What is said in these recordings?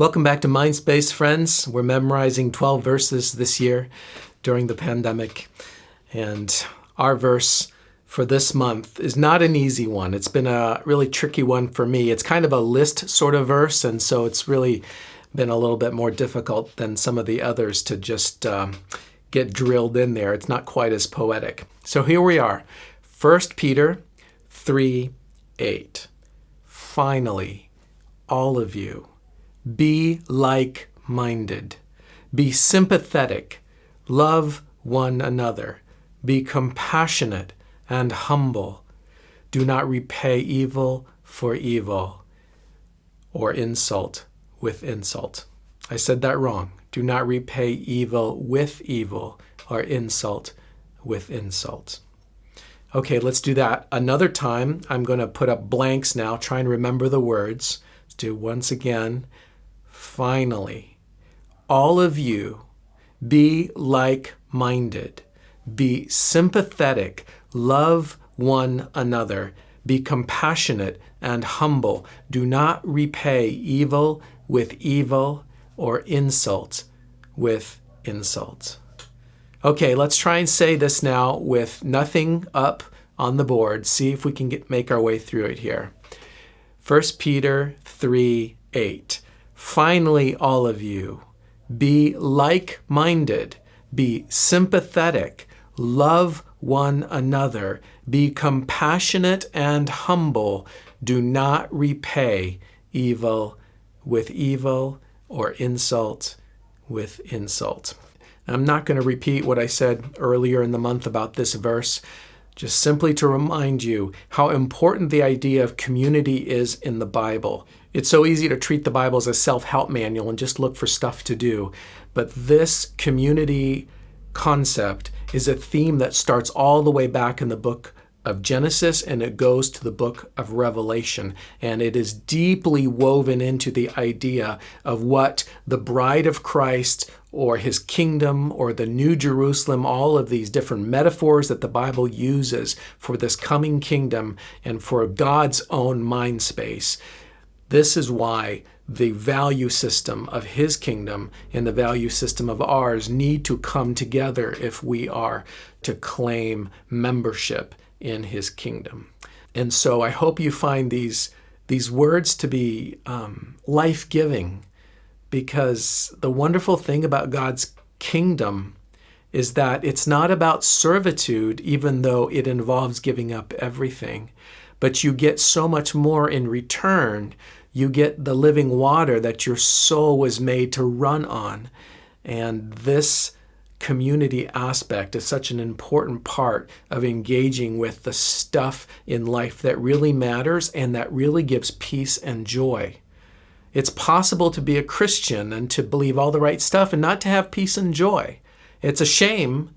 Welcome back to Mindspace, friends. We're memorizing 12 verses this year during the pandemic. And our verse for this month is not an easy one. It's been a really tricky one for me. It's kind of a list sort of verse, and so it's really been a little bit more difficult than some of the others to just get drilled in there. It's not quite as poetic. So here we are, 1 Peter 3:8. Finally, all of you, be like-minded, be sympathetic, love one another, be compassionate and humble. Do not repay evil for evil or insult with insult. I said that wrong. Do not repay evil with evil or insult with insult. Okay, let's do that another time. I'm going to put up blanks now, try and remember the words. Let's do it once again. Finally, all of you, be like-minded, be sympathetic, love one another, be compassionate and humble. Do not repay evil with evil or insult with insult. Okay, let's try and say this now with nothing up on the board. See if we can make our way through it here. 1 Peter 3:8. Finally, all of you, be like-minded, be sympathetic, love one another, be compassionate and humble. Do not repay evil with evil or insult with insult. I'm not going to repeat what I said earlier in the month about this verse, just simply to remind you how important the idea of community is in the Bible. It's so easy to treat the Bible as a self-help manual and just look for stuff to do. But this community concept is a theme that starts all the way back in the book of Genesis and it goes to the book of Revelation. And it is deeply woven into the idea of what the bride of Christ or his kingdom or the New Jerusalem, all of these different metaphors that the Bible uses for this coming kingdom and for God's own mind space. This is why the value system of his kingdom and the value system of ours need to come together if we are to claim membership in his kingdom. And so I hope you find these words to be life-giving, because the wonderful thing about God's kingdom is that it's not about servitude, even though it involves giving up everything, but you get so much more in return. You get the living water that your soul was made to run on. And this community aspect is such an important part of engaging with the stuff in life that really matters and that really gives peace and joy. It's possible to be a Christian and to believe all the right stuff and not to have peace and joy. It's a shame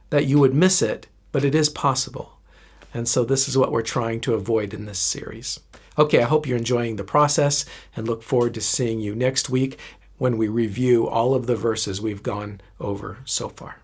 that you would miss it, but it is possible. And so this is what we're trying to avoid in this series. Okay, I hope you're enjoying the process and look forward to seeing you next week when we review all of the verses we've gone over so far.